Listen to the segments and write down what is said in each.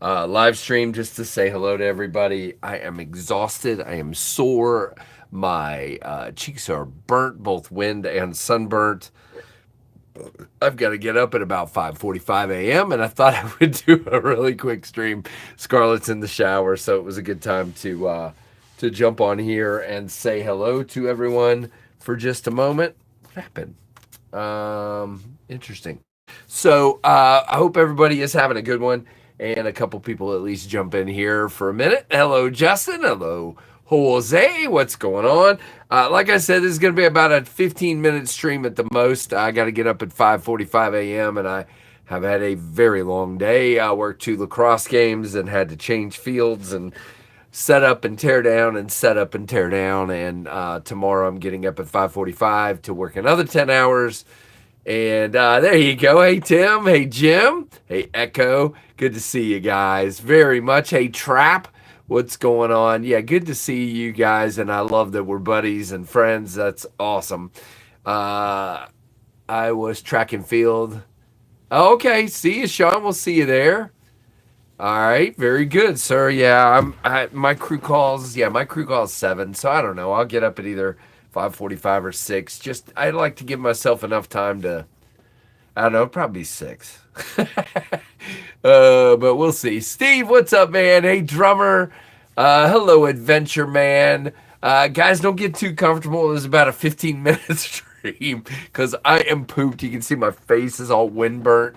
live stream just to say hello to everybody. I am exhausted. I am sore. My cheeks are burnt, both wind and sunburnt. I've got to get up at about 5:45 a.m. and I thought I would do a really quick stream. Scarlett's in the shower, so it was a good time to jump on here and say hello to everyone for just a moment. What happened? Interesting. So I hope everybody is having a good one, and a couple people at least jump in here for a minute. Hello, Justin. Hello, Jose. What's going on? Like I said, this is going to be about a 15-minute stream at the most. I got to get up at 5:45 a.m. and I have had a very long day. I worked 2 lacrosse games and had to change fields and set up and tear down and set up and tear down. And tomorrow I'm getting up at 5:45 to work another 10 hours. And there you go. Hey, Tim. Hey, Jim. Hey, Echo. Good to see you guys very much. Hey, Trap. What's going on? Yeah, good to see you guys. And I love that we're buddies and friends. That's awesome. I was track and field. Okay. See you, Sean. We'll see you there. All right, very good, sir. Yeah, my crew calls. Yeah, my crew calls 7, so I don't know. I'll get up at either 5:45 or 6. Just I'd like to give myself enough time to. I don't know, probably 6. But we'll see. Steve, what's up, man? Hey, drummer. Hello, adventure man. Guys, don't get too comfortable. It was about a 15-minute stream because I am pooped. You can see my face is all windburnt.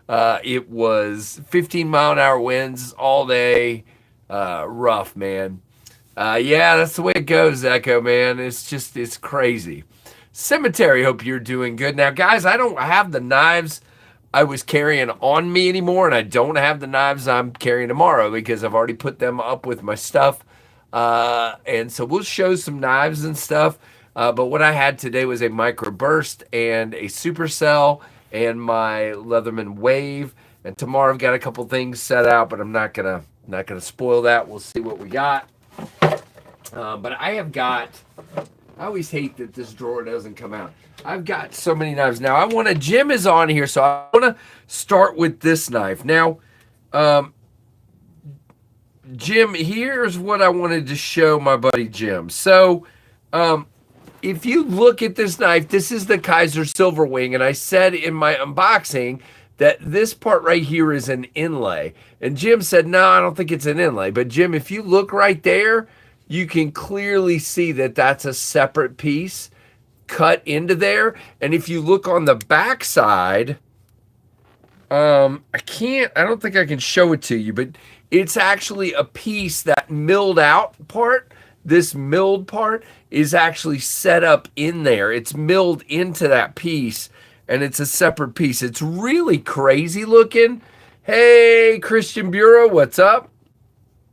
It was 15-mile-an-hour winds all day. Rough, man. Yeah, that's the way it goes, Echo, man. It's crazy. Cemetery, hope you're doing good. Now, guys, I don't have the knives I was carrying on me anymore, and I don't have the knives I'm carrying tomorrow because I've already put them up with my stuff. And so we'll show some knives and stuff. But what I had today was a microburst and a supercell and my Leatherman Wave. And tomorrow I've got a couple things set out, but I'm not gonna spoil that. We'll see what we got. But I have got. I always hate that this drawer doesn't come out. I've got so many knives now. Jim is on here, so I want to start with this knife. Now, Jim, here's what I wanted to show my buddy Jim. So, if you look at this knife, this is the Kaiser Silver Wing, and I said in my unboxing that this part right here is an inlay. And Jim said, no, I don't think it's an inlay. But Jim, if you look right there, you can clearly see that that's a separate piece cut into there. And if you look on the back side, I don't think I can show it to you, but it's actually a piece that milled out part. This milled part is actually set up in there. It's milled into that piece, and it's a separate piece. It's really crazy looking. Hey, Christian Bureau, what's up?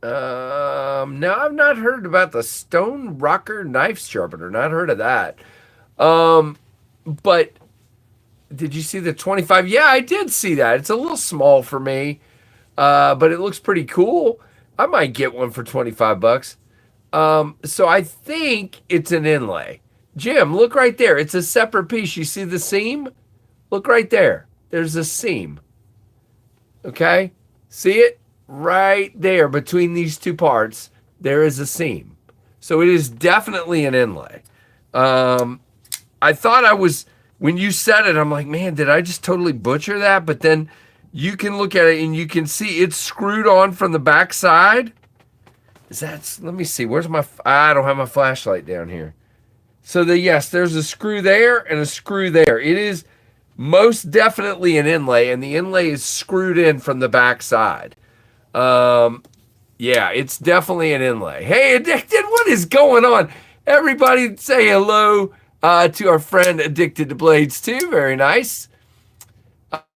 No, I've not heard about the Stone Rocker knife sharpener. Not heard of that. But did you see the 25? Yeah, I did see that. It's a little small for me, but it looks pretty cool. I might get one for 25 bucks. So I think it's an inlay. Jim, look right there. It's a separate piece. You see the seam? Look right there. There's a seam. Okay? See it? Right there between these two parts, there is a seam. So it is definitely an inlay. I thought when you said it, I'm like, man, did I just totally butcher that? But then you can look at it and you can see it's screwed on from the back side. Let me see. I don't have my flashlight down here. So yes, there's a screw there and a screw there. It is most definitely an inlay, and the inlay is screwed in from the back side. Yeah, it's definitely an inlay. Hey, Addicted, what is going on? Everybody say hello to our friend Addicted to Blades too. Very nice.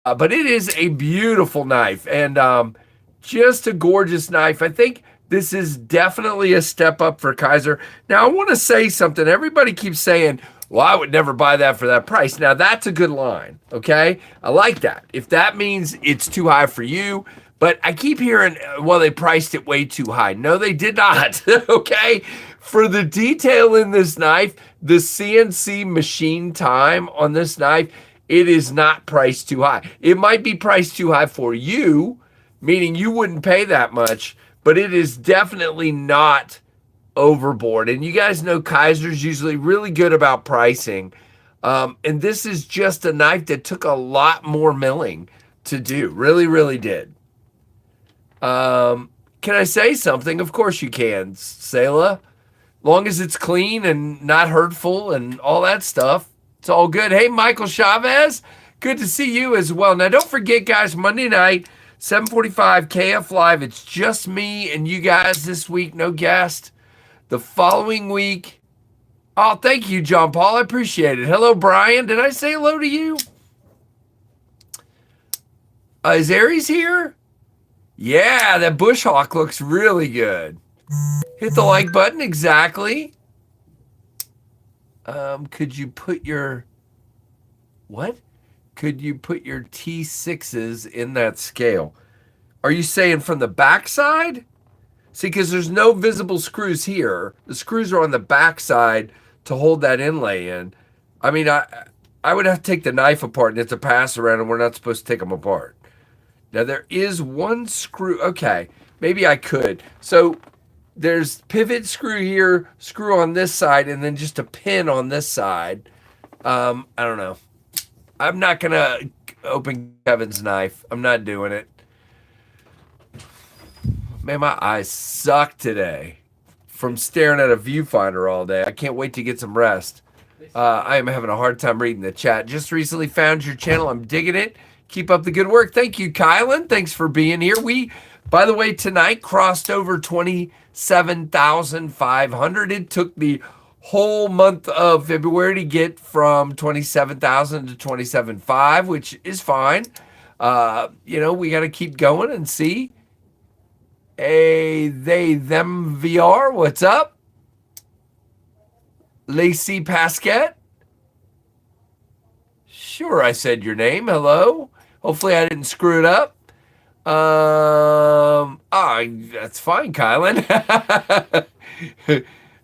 But it is a beautiful knife, and just a gorgeous knife. I think this is definitely a step up for Kaiser. Now, I want to say something. Everybody keeps saying, well, I would never buy that for that price. Now, that's a good line, okay? I like that. If that means it's too high for you, but I keep hearing, well, they priced it way too high. No, they did not, okay? For the detail in this knife, the CNC machine time on this knife, it is not priced too high. It might be priced too high for you meaning you wouldn't pay that much, but it is definitely not overboard. And you guys know Kaiser's usually really good about pricing. And this is just a knife that took a lot more milling to do. Really, really did. Can I say something? Of course you can, Selah. Long as it's clean and not hurtful and all that stuff, it's all good. Hey, Michael Chavez, good to see you as well. Now, don't forget, guys, Monday night, 7:45 KF Live. It's just me and you guys this week, no guest. The following week, oh, thank you, John Paul. I appreciate it. Hello, Brian. Did I say hello to you? Is Aries here? Yeah, that bush hawk looks really good. Hit the like button, exactly. Could you put your, what? Could you put your T6s in that scale? Are you saying from the back side? See, because there's no visible screws here. The screws are on the back side to hold that inlay in. I mean, I would have to take the knife apart and it's a pass around and we're not supposed to take them apart. Now, there is one screw. Okay, maybe I could. So there's pivot screw here, screw on this side, and then just a pin on this side. I don't know. I'm not going to open Kevin's knife. I'm not doing it. Man, my eyes suck today from staring at a viewfinder all day. I can't wait to get some rest. I am having a hard time reading the chat. Just recently found your channel. I'm digging it. Keep up the good work. Thank you, Kylan. Thanks for being here. We, by the way, tonight crossed over 27,500. It took the whole month of February to get from 27,000 to 27.5, which is fine. You know, we got to keep going and see. Hey, they, them VR, what's up? Lacey Pasquette? Sure, I said your name. Hello. Hopefully I didn't screw it up. That's fine, Kylan.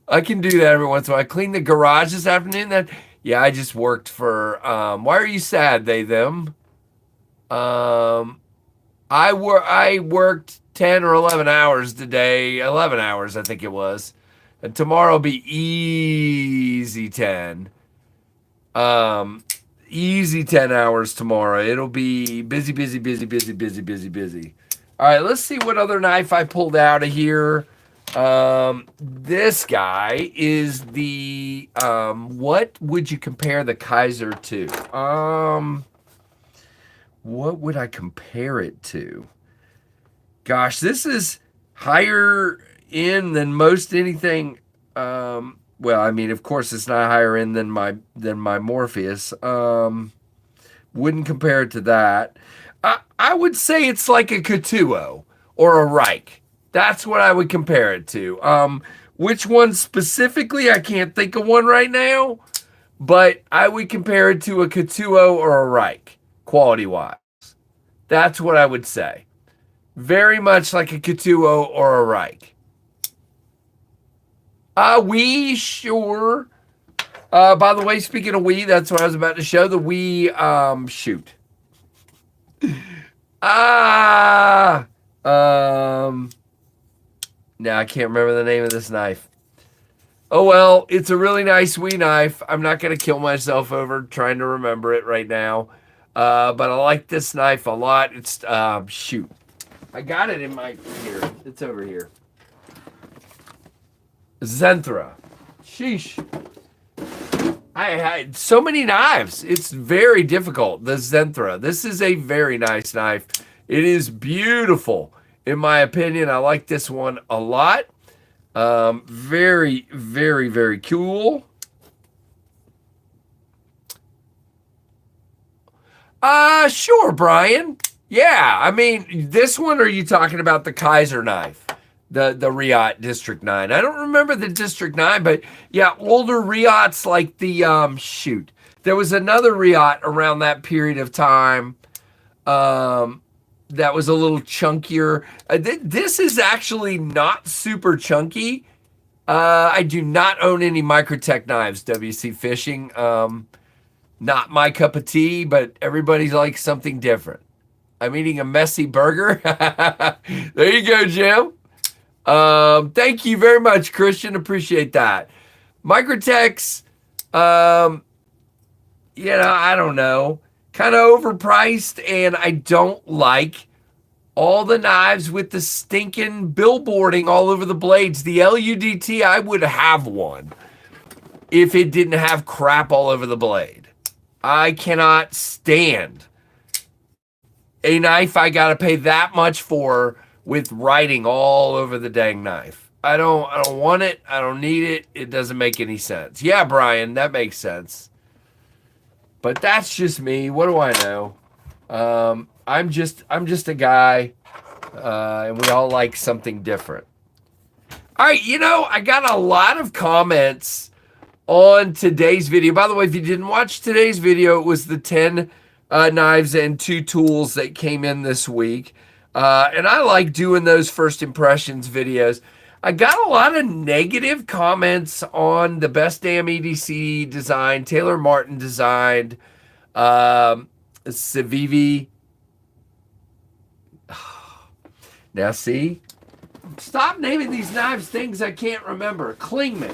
I can do that every once in a while. I cleaned the garage this afternoon. Yeah, I just worked for, why are you sad, they, them? I worked 10 or 11 hours today. 11 hours, I think it was. And tomorrow will be easy 10. Easy 10 hours tomorrow. It'll be busy, busy, busy, busy, busy, busy, busy. All right, let's see what other knife I pulled out of here. This guy is the, what would you compare the Kaiser to? What would I compare it to? Gosh, this is higher in than most anything. Well, I mean, of course, it's not higher end than my Morpheus. Wouldn't compare it to that. I would say it's like a Katuo or a Reich. That's what I would compare it to. Which one specifically? I can't think of one right now, but I would compare it to a Katuo or a Reich, quality-wise. That's what I would say. Very much like a Katuo or a Reich. We sure. By the way, speaking of we, that's what I was about to show. The we shoot. Now I can't remember the name of this knife. Oh well, it's a really nice Wii knife. I'm not gonna kill myself over trying to remember it right now. But I like this knife a lot. It's shoot. I got it in my here. It's over here. Zenthra. Sheesh. I had so many knives. It's very difficult. The Zenthra. This is a very nice knife. It is beautiful. In my opinion, I like this one a lot. Very, very, very cool. Sure, Brian. Yeah, I mean, this one, or are you talking about the Kaiser knife? The Riot District 9. I don't remember the District 9, but yeah, older Riots like the, shoot. There was another Riot around that period of time that was a little chunkier. This is actually not super chunky. I do not own any Microtech knives, WC Fishing. Not my cup of tea, but everybody's like something different. I'm eating a messy burger. There you go, Jim. Thank you very much, Christian. Appreciate that. Microtex, I don't know. Kind of overpriced, and I don't like all the knives with the stinking billboarding all over the blades. The LUDT, I would have one if it didn't have crap all over the blade. I cannot stand a knife I gotta pay that much for with writing all over the dang knife. I don't want it. I don't need it. It doesn't make any sense. Yeah, Brian, that makes sense. But that's just me. What do I know? I'm just a guy, and we all like something different. All right, I got a lot of comments on today's video. By the way, if you didn't watch today's video, it was the 10 knives and 2 tools that came in this week. And I like doing those first impressions videos. I got a lot of negative comments on the best damn EDC design, Taylor Martin designed, Civivi. Now see, stop naming these knives things I can't remember. Klingman,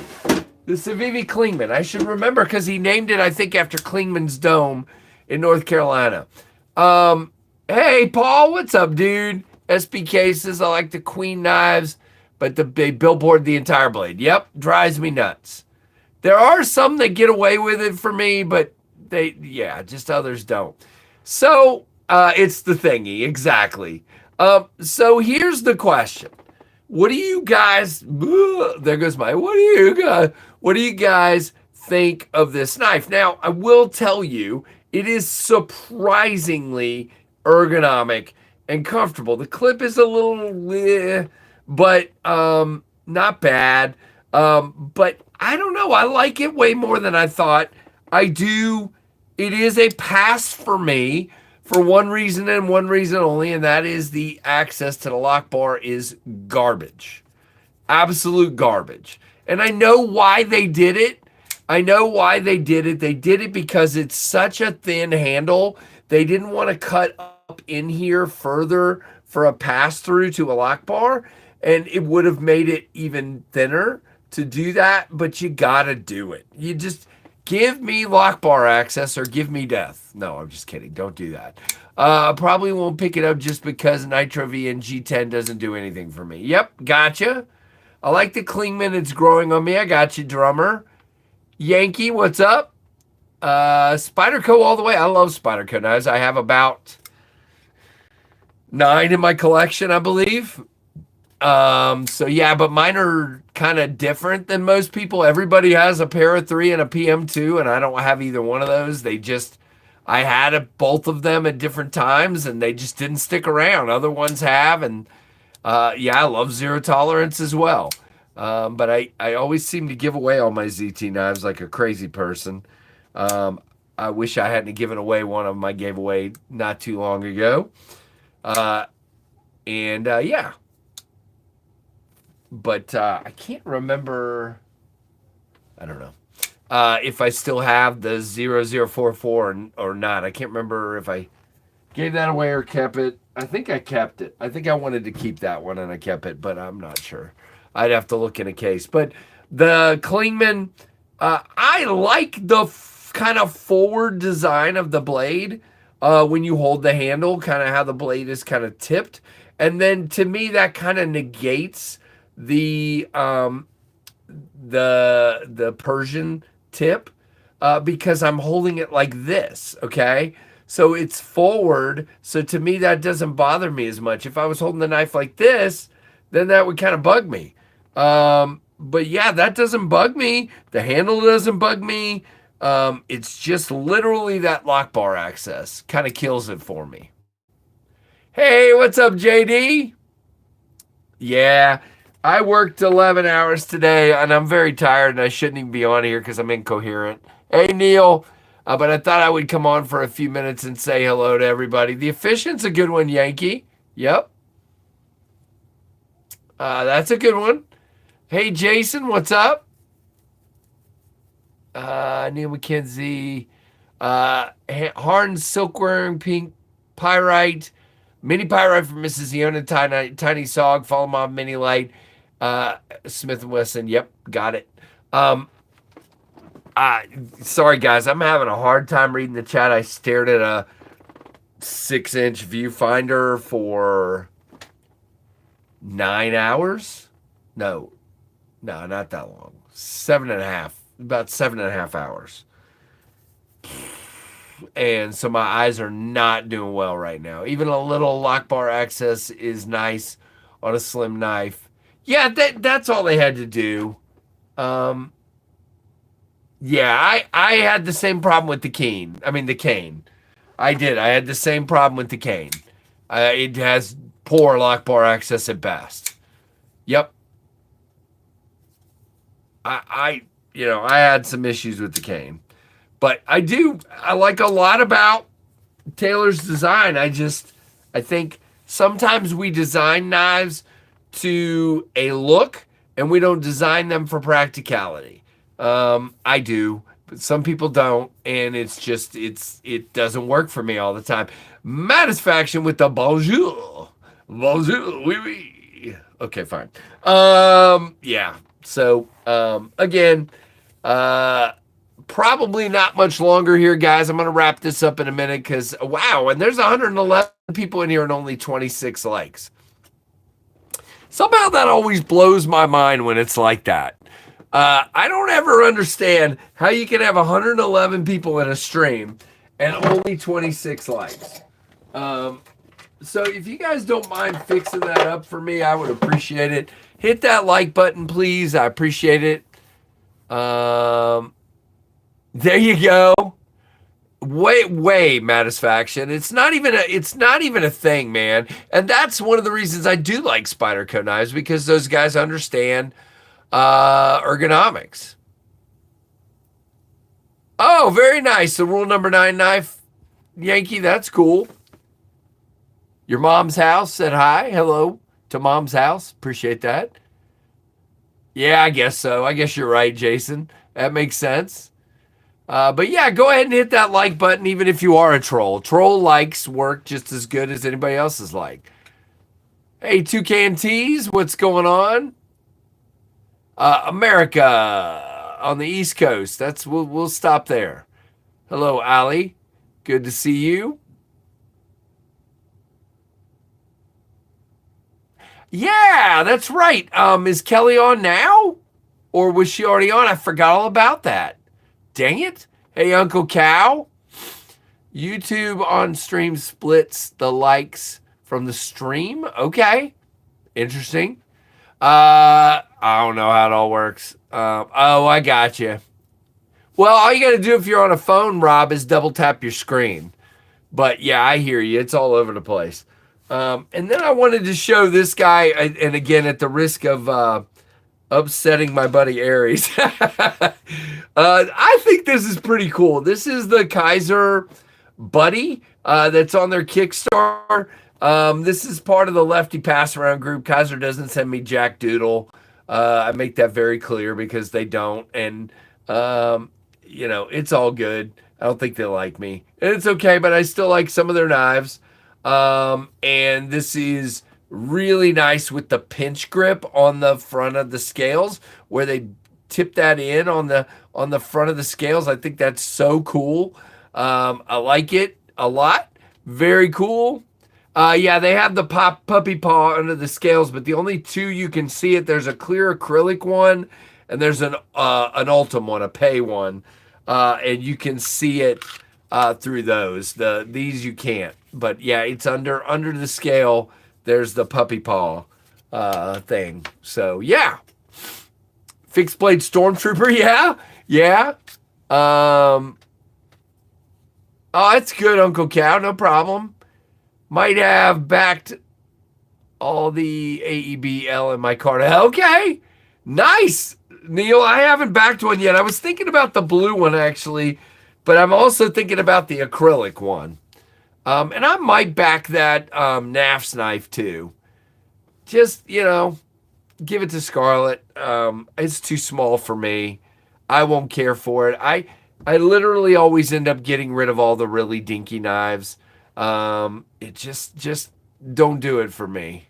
the Civivi Klingman. I should remember because he named it, I think, after Klingman's Dome in North Carolina. Hey, Paul, what's up, dude? SBK says, I like the Queen knives, but they billboard the entire blade. Yep, drives me nuts. There are some that get away with it for me, but just others don't. So, it's the thingy, exactly. So here's the question. What do you guys, there goes my, what do you guys think of this knife? Now, I will tell you, it is surprisingly ergonomic and comfortable. The clip is a little, but not bad. But I don't know. I like it way more than I thought. I do. It is a pass for me for one reason and one reason only, and that is the access to the lock bar is garbage. Absolute garbage. And I know why they did it. They did it because it's such a thin handle. They didn't want to cut up in here further for a pass-through to a lock bar, and it would have made it even thinner to do that, but you gotta do it. You just give me lock bar access or give me death. No, I'm just kidding. Don't do that. Probably won't pick it up just because Nitro V and G10 doesn't do anything for me. Yep, gotcha. I like the Klingman. It's growing on me. I got you, drummer. Yankee, what's up? Spyderco all the way. I love Spyderco knives. I have about 9 in my collection, I believe. So yeah, but mine are kind of different than most people. Everybody has a pair of 3 and a PM2, and I don't have either one of those. I had both of them at different times, and they just didn't stick around. Other ones have, and I love zero tolerance as well. But I always seem to give away all my ZT knives like a crazy person. I wish I hadn't given away one of them I gave away not too long ago. Yeah. But I can't remember, I don't know, if I still have the 0044 or not. I can't remember if I gave that away or kept it. I think I kept it. I think I wanted to keep that one and I kept it, but I'm not sure. I'd have to look in a case. But the Klingman, I like the kind of forward design of the blade when you hold the handle, kind of how the blade is kind of tipped. And then to me, that kind of negates the Persian tip because I'm holding it like this, okay? So it's forward, so to me that doesn't bother me as much. If I was holding the knife like this, then that would kind of bug me. But yeah, that doesn't bug me. The handle doesn't bug me. It's just literally that lock bar access kind of kills it for me. Hey, what's up, JD? Yeah, I worked 11 hours today, and I'm very tired, and I shouldn't even be on here because I'm incoherent. Hey, Neil. But I thought I would come on for a few minutes and say hello to everybody. The Efficient's a good one, Yankee. Yep. That's a good one. Hey, Jason, what's up? Neil McKenzie. Harn Silkworm, Pink Pyrite. Mini Pyrite from Mrs. Iona, Tiny Sog, Follow Mom, Mini Light, Smith & Wesson. Yep, got it. Sorry, guys. I'm having a hard time reading the chat. I stared at a 6-inch viewfinder for 9 hours. No, not that long. 7.5, about 7.5 hours. And so my eyes are not doing well right now. Even a little lock bar access is nice on a slim knife. Yeah, that's all they had to do. Yeah, I had the same problem with the cane. The cane. I did. I had the same problem with the cane. It has poor lock bar access at best. Yep. I had some issues with the cane. But I like a lot about Taylor's design. I think sometimes we design knives to a look and we don't design them for practicality. I do, but some people don't, and it doesn't work for me all the time. Mattisfaction with the bonjour. Bonjour, oui, oui. Okay, fine. Yeah. So, again, probably not much longer here, guys. I'm going to wrap this up in a minute because, wow, and there's 111 people in here and only 26 likes. Somehow that always blows my mind when it's like that. I don't ever understand how you can have 111 people in a stream and only 26 likes. So if you guys don't mind fixing that up for me, I would appreciate it. Hit that like button, please. I appreciate it. There you go. Way Mattisfaction. It's not even a thing, man. And that's one of the reasons I do like Spyderco knives, because those guys understand ergonomics. Oh, very nice. The rule number 9 knife, Yankee. That's cool. Your mom's house said hi. Hello to mom's house. Appreciate that. Yeah, I guess so. I guess you're right, Jason. That makes sense. But yeah, go ahead and hit that like button, even if you are a troll. Troll likes work just as good as anybody else's like. Hey, Toucan Tees, what's going on? America on the East Coast. We'll stop there. Hello, Ali. Good to see you. Yeah, that's right. Is Kelly on now? Or was she already on? I forgot all about that. Dang it. Hey, Uncle Cow. YouTube on stream splits the likes from the stream. Okay. Interesting. I don't know how it all works. Oh, I got you. Well, all you got to do if you're on a phone, Rob, is double tap your screen. But yeah, I hear you. It's all over the place. And then I wanted to show this guy, and again, at the risk of upsetting my buddy Aries. I think this is pretty cool. This is the Kaiser Buddy that's on their Kickstarter. This is part of the Lefty Pass Around group. Kaiser doesn't send me jack doodle. I make that very clear because they don't. And, it's all good. I don't think they like me. And it's okay, but I still like some of their knives. And this is really nice with the pinch grip on the front of the scales, where they tip that in on the front of the scales. I think that's so cool. I like it a lot. Very cool. Yeah, they have the puppy paw under the scales, but the only two you can see it. There's a clear acrylic one, and there's an Ultim one, a pay one, and you can see it through those. These you can't. But yeah, it's under the scale. There's the puppy paw thing. So yeah, fixed blade Stormtrooper. Yeah. Oh, that's good, Uncle Cow. No problem. Might have backed all the AEBL in my card. Okay, nice, Neil. I haven't backed one yet. I was thinking about the blue one actually, but I'm also thinking about the acrylic one. And I might back that NAF's knife too. Just, give it to Scarlett. It's too small for me. I won't care for it. I literally always end up getting rid of all the really dinky knives. It just don't do it for me.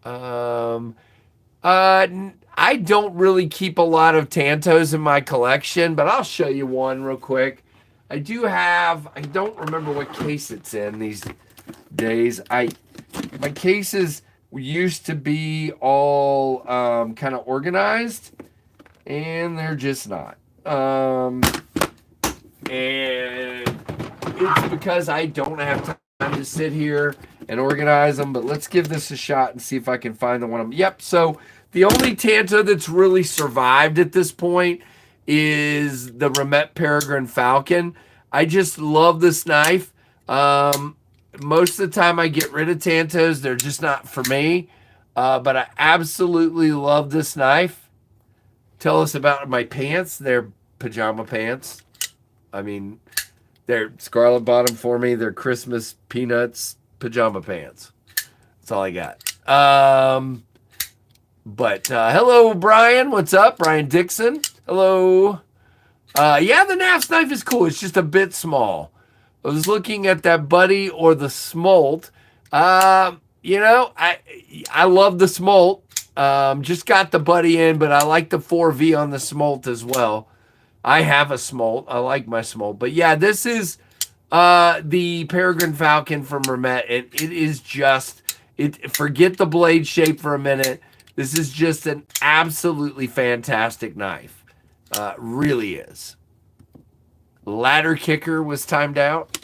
I don't really keep a lot of tantos in my collection, but I'll show you one real quick. I do have, I don't remember what case it's in these days. My cases used to be all kind of organized, and they're just not. And it's because I don't have time to sit here and organize them, but let's give this a shot and see if I can find the one of them. Yep, so the only tanto that's really survived at this point is the Barnette Peregrine Falcon. I just love this knife. Most of the time I get rid of tantos. They're just not for me. But I absolutely love this knife. Tell us about my pants. They're pajama pants. I mean, they're scarlet bottom for me. They're Christmas peanuts pajama pants. That's all I got. But hello, Brian. What's up? Brian Dixon. Hello. Yeah, the Knavs knife is cool. It's just a bit small. I was looking at that Buddy or the Smolt. You know, I love the Smolt. Just got the Buddy in, but I like the 4V on the Smolt as well. I have a Smolt. I like my Smolt. But yeah, this is the Peregrine Falcon from Barnette. It is just, forget the blade shape for a minute. This is just an absolutely fantastic knife. Really is. Ladder Kicker was timed out.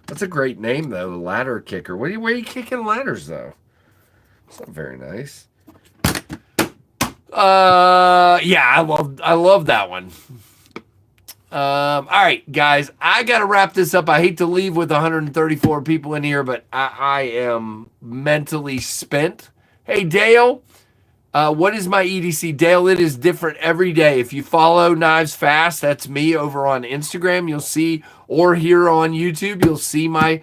That's a great name, though. Ladder Kicker. Where are you kicking ladders, though? It's not very nice. Yeah, I love that one. All right, guys, I got to wrap this up. I hate to leave with 134 people in here, but I am mentally spent. Hey, Dale, what is my EDC? Dale, it is different every day. If you follow KnivesFAST, that's me over on Instagram, you'll see, or here on YouTube, you'll see my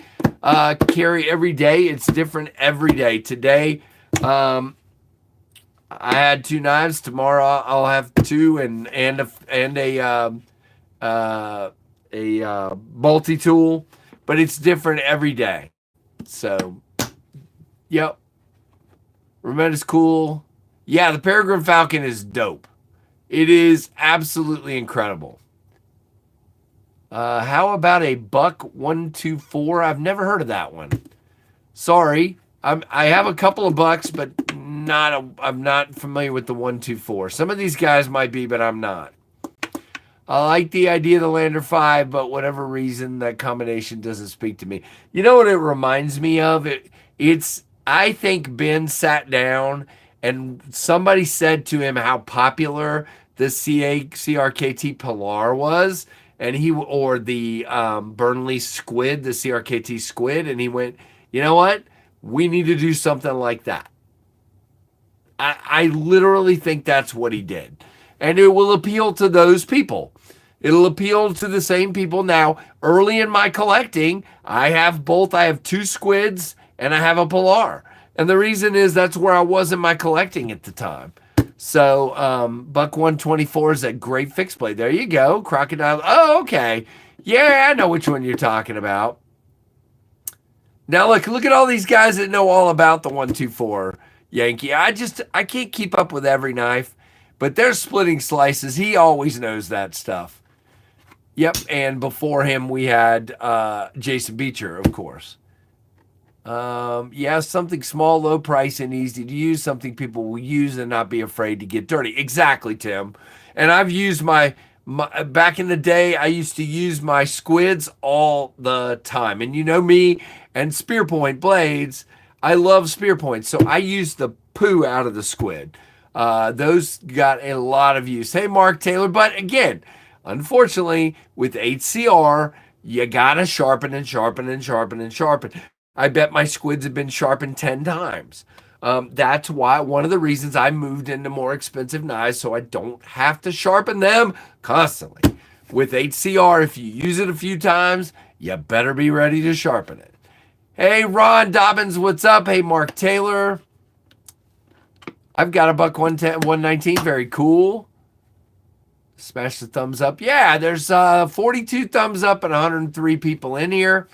carry every day. It's different every day. Today, I had 2 knives. Tomorrow, I'll have 2 and a multi-tool, but it's different every day. So, yep. Barnette's cool. Yeah, the Peregrine Falcon is dope. It is absolutely incredible. How about a Buck 124? I've never heard of that one. Sorry. I have a couple of bucks, but I'm not familiar with the 124. Some of these guys might be, but I'm not. I like the idea of the Lander 5, but whatever reason, that combination doesn't speak to me. You know what it reminds me of? I think Ben sat down and somebody said to him how popular the CRKT Pilar was, and or the Burnley Squid, the CRKT Squid, and he went, you know what? We need to do something like that. I literally think that's what he did. And it will appeal to those people. It'll appeal to the same people. Now, early in my collecting, I have both. I have 2 squids and I have a Pilar. And the reason is that's where I was in my collecting at the time. So, Buck 124 is a great fixed blade. There you go. Crocodile. Oh, okay. Yeah, I know which one you're talking about. Now, look at all these guys that know all about the 124 Yankee. I can't keep up with every knife. But they're splitting slices. He always knows that stuff. Yep, and before him we had Jason Beecher, of course. Yeah, something small, low price, and easy to use. Something people will use and not be afraid to get dirty. Exactly, Tim. And I've used my back in the day, I used to use my squids all the time. And you know me and spear point blades. I love spear points. So I used the poo out of the squid. Those got a lot of use. Hey, Mark Taylor. But again, unfortunately, with HCR, you gotta sharpen and sharpen and sharpen and sharpen. I bet my squids have been sharpened 10 times. That's why one of the reasons I moved into more expensive knives, so I don't have to sharpen them constantly. With HCR, if you use it a few times, you better be ready to sharpen it. Hey, Ron Dobbins, what's up? Hey, Mark Taylor. I've got a Buck 119, very cool. Smash the thumbs up. Yeah, there's 42 thumbs up and 103 people in here.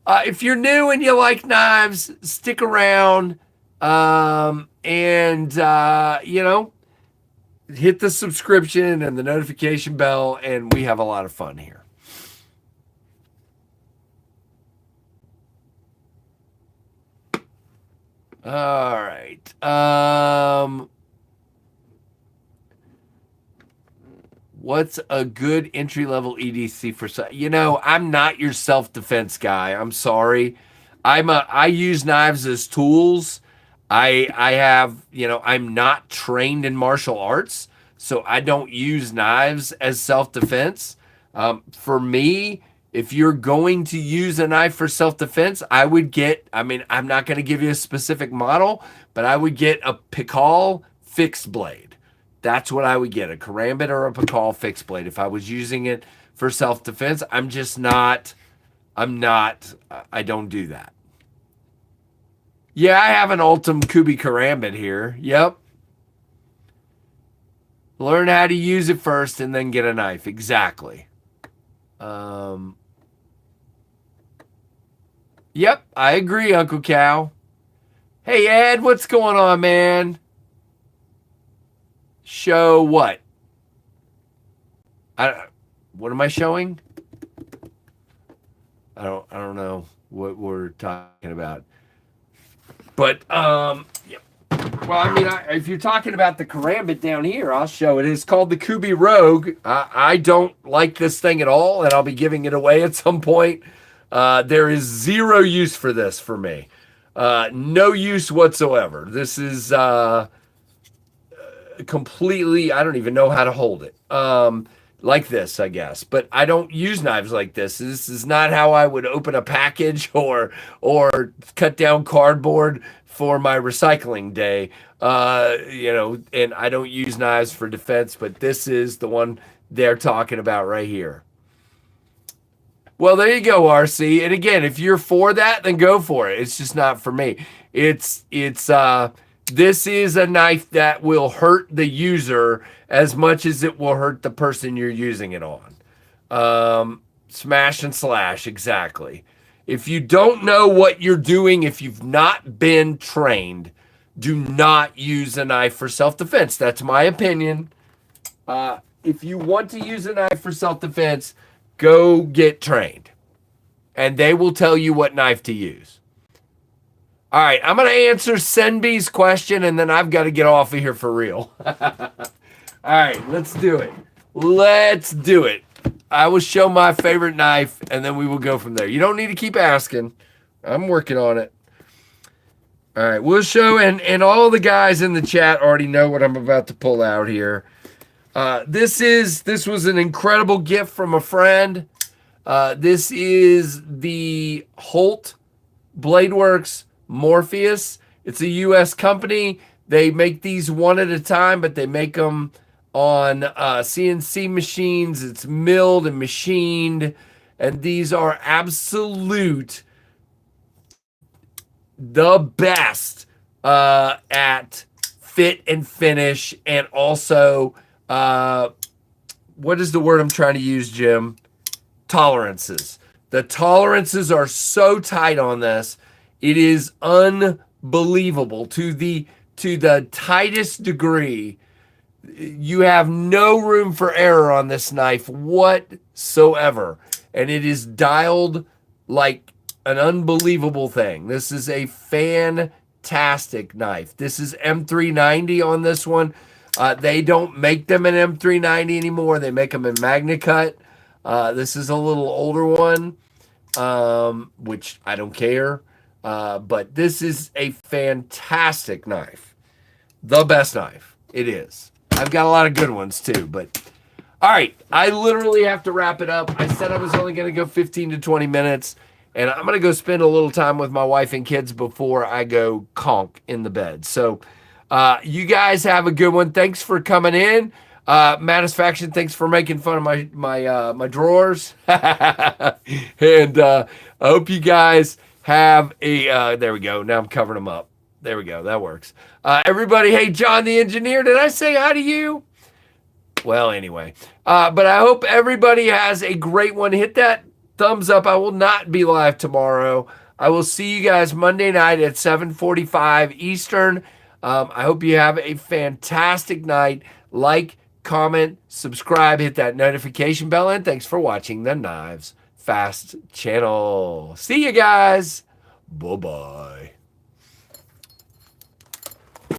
If you're new and you like knives, stick around, and you know, hit the subscription and the notification bell, and we have a lot of fun here. All right. What's a good entry-level EDC for? You know, I'm not your self-defense guy. I'm sorry. I use knives as tools. I have, you know, I'm not trained in martial arts, so I don't use knives as self-defense. For me, if you're going to use a knife for self-defense, I would get, I mean, I'm not going to give you a specific model, but I would get a Pikal fixed blade. That's what I would get, a karambit or a Pikal fixed blade. If I was using it for self-defense, I don't do that. Yeah, I have an Ultim Kubi karambit here. Yep. Learn how to use it first and then get a knife. Exactly. Yep, I agree, Uncle Cal. Hey, Ed, what's going on, man? Show what? What am I showing? I don't know what we're talking about. But yeah. Well, I mean, if you're talking about the karambit down here, I'll show it. It's called the Kubi Rogue. I don't like this thing at all, and I'll be giving it away at some point. There is zero use for this for me. No use whatsoever. This is completely, I don't even know how to hold it. Like this, I guess. But I don't use knives like this. This is not how I would open a package or cut down cardboard for my recycling day. You know, and I don't use knives for defense, but this is the one they're talking about right here. Well, there you go, RC. And again, if you're for that, then go for it. It's just not for me. This is a knife that will hurt the user as much as it will hurt the person you're using it on. Smash and slash, exactly. If you don't know what you're doing, if you've not been trained, do not use a knife for self-defense. That's my opinion. If you want to use a knife for self-defense, go get trained. And they will tell you what knife to use. All right, I'm going to answer Senbi's question, and then I've got to get off of here for real. All right, let's do it. Let's do it. I will show my favorite knife, and then we will go from there. You don't need to keep asking. I'm working on it. All right, we'll show, and all the guys in the chat already know what I'm about to pull out here. This was an incredible gift from a friend. This is the Holt Bladeworks Morpheus. It's a U.S. company. They make these one at a time, but they make them on CNC machines. It's milled and machined, and these are absolute the best at fit and finish, and also what is the word I'm trying to use, Jim? Tolerances. The tolerances are so tight on this. It is unbelievable to the tightest degree. You have no room for error on this knife whatsoever. And it is dialed like an unbelievable thing. This is a fantastic knife. This is M390 on this one. They don't make them in M390 anymore. They make them in MagnaCut. This is a little older one, which I don't care. But this is a fantastic knife. The best knife. It is. I've got a lot of good ones too, but all right. I literally have to wrap it up. I said I was only going to go 15 to 20 minutes, and I'm going to go spend a little time with my wife and kids before I go conk in the bed. So you guys have a good one. Thanks for coming in. Matisfaction, thanks for making fun of my drawers. And I hope you guys have a, there we go. Now I'm covering them up. There we go. That works. Everybody, hey, John the engineer, did I say hi to you? Well, anyway, but I hope everybody has a great one. Hit that thumbs up. I will not be live tomorrow. I will see you guys Monday night at 7:45 Eastern. I hope you have a fantastic night. Like, comment, subscribe, hit that notification bell, and thanks for watching the Knives Fast channel. See you guys. Bye-bye.